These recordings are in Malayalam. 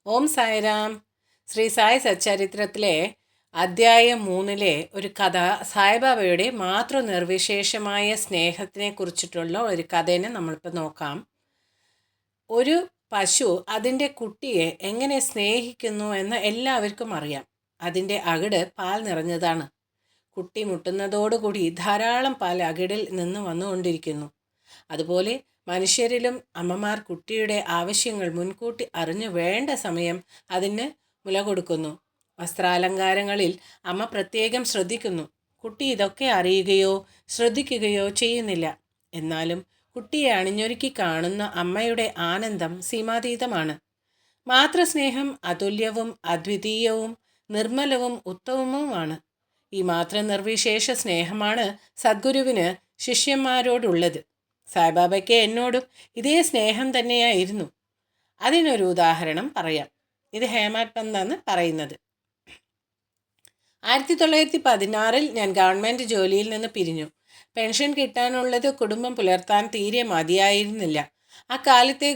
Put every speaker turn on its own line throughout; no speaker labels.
ഓം സായിരാം. ശ്രീ സായി സച്ചരിത്രത്തിലെ അദ്ധ്യായം 3 ഒരു കഥ, സായിബാബയുടെ മാതൃനിർവിശേഷമായ സ്നേഹത്തിനെ കുറിച്ചിട്ടുള്ള ഒരു കഥേനെ നമ്മളിപ്പോൾ നോക്കാം. ഒരു പശു അതിൻ്റെ കുട്ടിയെ എങ്ങനെ സ്നേഹിക്കുന്നു എന്ന് എല്ലാവർക്കും അറിയാം. അതിൻ്റെ അകിട് പാൽ നിറഞ്ഞതാണ്. കുട്ടി മുട്ടുന്നതോടുകൂടി ധാരാളം പാൽ അകിടിൽ നിന്ന് വന്നുകൊണ്ടിരിക്കുന്നു. അതുപോലെ മനുഷ്യരിലും അമ്മമാർ കുട്ടിയുടെ ആവശ്യങ്ങൾ മുൻകൂട്ടി അറിഞ്ഞു വേണ്ട സമയം അതിന് മുല കൊടുക്കുന്നു. വസ്ത്രാലങ്കാരങ്ങളിൽ അമ്മ പ്രത്യേകം ശ്രദ്ധിക്കുന്നു. കുട്ടി ഇതൊക്കെ അറിയുകയോ ശ്രദ്ധിക്കുകയോ ചെയ്യുന്നില്ല. എന്നാലും കുട്ടിയെ അണിഞ്ഞൊരുക്കി കാണുന്ന അമ്മയുടെ ആനന്ദം സീമാതീതമാണ്. മാതൃസ്നേഹം അതുല്യവും അദ്വിതീയവും നിർമ്മലവും ഉത്തമവുമാണ്. ഈ മാതൃനിർവിശേഷ സ്നേഹമാണ് സദ്ഗുരുവിന് ശിഷ്യന്മാരോടുള്ളത്. സായിബാബയ്ക്ക് എന്നോടും ഇതേ സ്നേഹം തന്നെയായിരുന്നു. അതിനൊരു ഉദാഹരണം പറയാം. ഇത് ഹേമാഡ് പന്താണ് പറയുന്നത്. 1916 ഞാൻ ഗവൺമെൻറ് ജോലിയിൽ നിന്ന് പിരിഞ്ഞു. പെൻഷൻ കിട്ടാനുള്ളത് കുടുംബം പുലർത്താൻ തീരെ മതിയായിരുന്നില്ല. അക്കാലത്തെ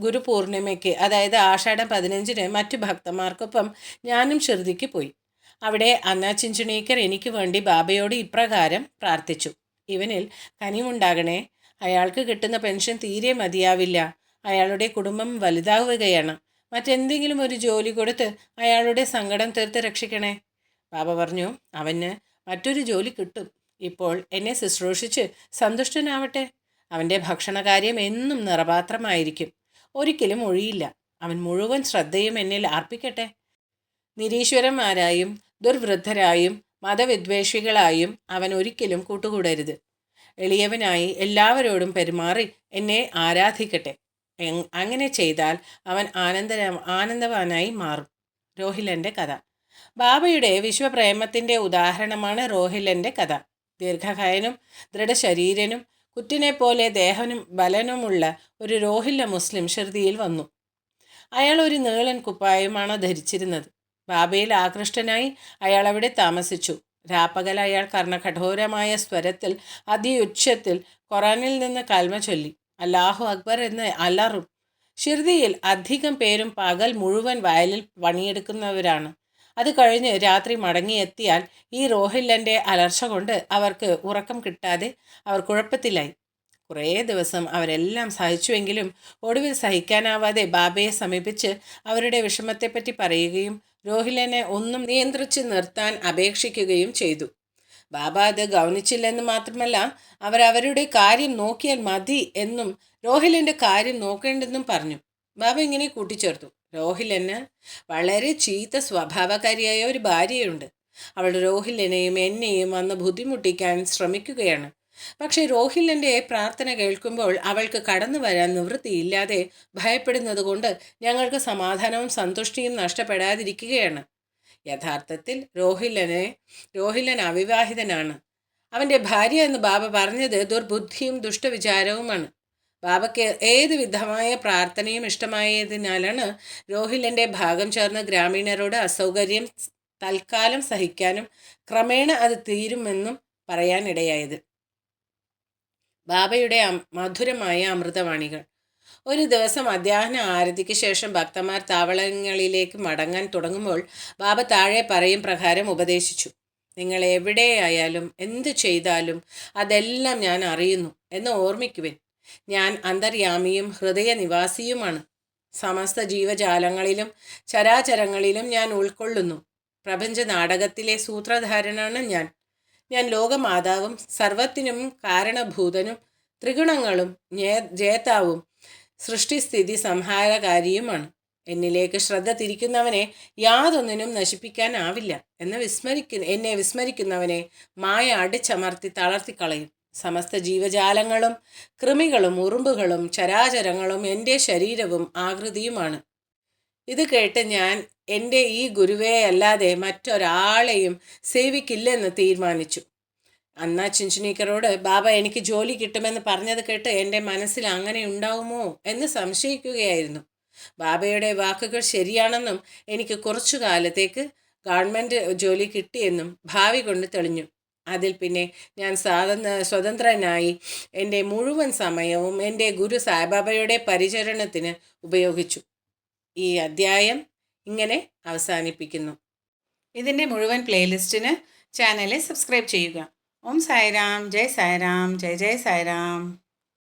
ഗുരുപൂർണിമയ്ക്ക്, അതായത് ആഷാഢം 15 മറ്റു ഭക്തന്മാർക്കൊപ്പം ഞാനും ഷിർദിക്ക് പോയി. അവിടെ അന്നാ ചിഞ്ചുണീക്കർ എനിക്ക് വേണ്ടി ബാബയോട് ഇപ്രകാരം പ്രാർത്ഥിച്ചു: ഇവനിൽ കനിവുണ്ടാകണേ. അയാൾക്ക് കിട്ടുന്ന പെൻഷൻ തീരെ മതിയാവില്ല. അയാളുടെ കുടുംബം വലുതാവുകയാണ്. മറ്റെന്തെങ്കിലും ഒരു ജോലി കൊടുത്ത് അയാളുടെ സങ്കടം തീർത്ത് രക്ഷിക്കണേ. ബാബ പറഞ്ഞു, അവന് മറ്റൊരു ജോലി കിട്ടും. ഇപ്പോൾ എന്നെ ശുശ്രൂഷിച്ച് സന്തുഷ്ടനാവട്ടെ. അവൻ്റെ ഭക്ഷണകാര്യം എന്നും നിറപാത്രമായിരിക്കും. ഒരിക്കലും ഒഴിയില്ല. അവൻ മുഴുവൻ ശ്രദ്ധയും എന്നിൽ അർപ്പിക്കട്ടെ. നിരീശ്വരന്മാരായും ദുർവൃദ്ധരായും മതവിദ്വേഷികളായും അവൻ ഒരിക്കലും കൂട്ടുകൂടരുത്. എളിയവനായി എല്ലാവരോടും പെരുമാറി എന്നെ ആരാധിക്കട്ടെ. അങ്ങനെ ചെയ്താൽ അവൻ ആനന്ദവാനായി മാറും. രോഹിലൻ്റെ കഥ. ബാബയുടെ വിശ്വപ്രേമത്തിൻ്റെ ഉദാഹരണമാണ് രോഹിലൻ്റെ കഥ. ദീർഘകായനും ദൃഢശരീരനും കുറ്റിനെ പോലെ ദേഹനും ബലനുമുള്ള ഒരു രോഹില്ല മുസ്ലിം ഷിർദിയിൽ വന്നു. അയാൾ ഒരു നീളൻ കുപ്പായമാണ് ധരിച്ചിരുന്നത്. ബാബയിൽ ആകൃഷ്ടനായി അയാൾ അവിടെ താമസിച്ചു. രാപ്പകൽ അയാൾ കർണകഠോരമായ സ്വരത്തിൽ അതിയുച്ചത്തിൽ ഖുറാനിൽ നിന്ന് കൽമ ചൊല്ലി അല്ലാഹു അക്ബർ എന്ന് അലറും. ഷിർദിയിൽ അധികം പേരും പകൽ മുഴുവൻ വയലിൽ പണിയെടുക്കുന്നവരാണ്. അത് കഴിഞ്ഞ് രാത്രി മടങ്ങിയെത്തിയാൽ ഈ രോഹില്ലൻ്റെ അലർച്ച കൊണ്ട് അവർക്ക് ഉറക്കം കിട്ടാതെ അവർ കുഴപ്പത്തിലായി. കുറേ ദിവസം അവരെല്ലാം സഹിച്ചുവെങ്കിലും ഒടുവിൽ സഹിക്കാനാവാതെ ബാബയെ സമീപിച്ച് അവരുടെ വിഷമത്തെപ്പറ്റി പറയുകയും രോഹിലനെ ഒന്നും നിയന്ത്രിച്ച് നിർത്താൻ അപേക്ഷിക്കുകയും ചെയ്തു. ബാബ അത് ഗൗനിച്ചില്ലെന്ന് മാത്രമല്ല, അവരുടെ കാര്യം നോക്കിയാൽ മതി എന്നും രോഹിലൻ്റെ കാര്യം നോക്കേണ്ടെന്നും പറഞ്ഞു. ബാബ ഇങ്ങനെ കൂട്ടിച്ചേർത്തു: രോഹിലന് വളരെ ചീത്ത സ്വഭാവക്കാരിയായ ഒരു ഭാര്യയുണ്ട്. അവൾ രോഹിലനെയും എന്നെയും വന്ന് ബുദ്ധിമുട്ടിക്കാൻ ശ്രമിക്കുകയാണ്. പക്ഷേ രോഹിലൻ്റെ പ്രാർത്ഥന കേൾക്കുമ്പോൾ അവൾക്ക് കടന്നു വരാൻ നിവൃത്തിയില്ലാതെ ഭയപ്പെടുന്നത് കൊണ്ട് ഞങ്ങൾക്ക് സമാധാനവും സന്തുഷ്ടിയും നഷ്ടപ്പെടാതിരിക്കുകയാണ്. യഥാർത്ഥത്തിൽ രോഹിലൻ അവിവാഹിതനാണ്. അവൻ്റെ ഭാര്യ എന്ന് ബാബ പറഞ്ഞത് ദുർബുദ്ധിയും ദുഷ്ടവിചാരവുമാണ്. ബാബയ്ക്ക് ഏത് വിധമായ പ്രാർത്ഥനയും ഇഷ്ടമായതിനാലാണ് രോഹിലൻ്റെ ഭാഗം ചേർന്ന് ഗ്രാമീണരോട് അസൗകര്യം തൽക്കാലം സഹിക്കാനും ക്രമേണ അത് തീരുമെന്നും പറയാനിടയായത്. ബാബയുടെ മധുരമായ അമൃതവാണികൾ. ഒരു ദിവസം മധ്യാഹ്ന ആരതിക്ക് ശേഷം ഭക്തന്മാർ താവളങ്ങളിലേക്ക് മടങ്ങാൻ തുടങ്ങുമ്പോൾ ബാബ താഴെ പറയും പ്രകാരം ഉപദേശിച്ചു: നിങ്ങൾ എവിടെയായാലും എന്ത് ചെയ്താലും അതെല്ലാം ഞാൻ അറിയുന്നു എന്ന് ഓർമ്മിക്കുവിൻ. ഞാൻ അന്തര്യാമിയും ഹൃദയനിവാസിയുമാണ്. സമസ്ത ജീവജാലങ്ങളിലും ചരാചരങ്ങളിലും ഞാൻ ഉൾക്കൊള്ളുന്നു. പ്രപഞ്ച നാടകത്തിലെ സൂത്രധാരനാണ് ഞാൻ ലോകമാതാവും സർവത്തിനും കാരണഭൂതനും ത്രിഗുണങ്ങളും ജേതാവും സൃഷ്ടിസ്ഥിതി സംഹാരകാരിയുമാണ്. എന്നിലേക്ക് ശ്രദ്ധ തിരിക്കുന്നവനെ യാതൊന്നിനും നശിപ്പിക്കാനാവില്ല. എന്നെ വിസ്മരിക്കുന്നവനെ മായ അടിച്ചമർത്തി തളർത്തിക്കളയും. സമസ്ത ജീവജാലങ്ങളും കൃമികളും ഉറുമ്പുകളും ചരാചരങ്ങളും എൻ്റെ ശരീരവും ആകൃതിയുമാണ്. ഇത് കേട്ട് ഞാൻ എൻ്റെ ഈ ഗുരുവെ അല്ലാതെ മറ്റൊരാളെയും സേവിക്കില്ലെന്ന് തീരുമാനിച്ചു. അന്നാ ചിഞ്ചുണീക്കറോട് ബാബ എനിക്ക് ജോലി കിട്ടുമെന്ന് പറഞ്ഞത് കേട്ട് എൻ്റെ മനസ്സിൽ അങ്ങനെ ഉണ്ടാവുമോ എന്ന് സംശയിക്കുകയായിരുന്നു. ബാബയുടെ വാക്കുകൾ ശരിയാണെന്നും എനിക്ക് കുറച്ചു കാലത്തേക്ക് ഗവൺമെൻറ് ജോലി കിട്ടിയെന്നും ഭാവി കൊണ്ട് തെളിഞ്ഞു. അതിൽ പിന്നെ ഞാൻ സ്വതന്ത്രനായി എൻ്റെ മുഴുവൻ സമയവും എൻ്റെ ഗുരു സായിബാബയുടെ പരിചരണത്തിന് ഉപയോഗിച്ചു. ഈ അദ്ധ്യായം ഇങ്ങനെ അവസാനിപ്പിക്കുന്നു. ഇതിൻ്റെ മുഴുവൻ പ്ലേലിസ്റ്റിന് ചാനൽ സബ്സ്ക്രൈബ് ചെയ്യുക. ഓം സായിരാം, ജയ് സായിരാം, ജയ് ജയ് സായിരാം.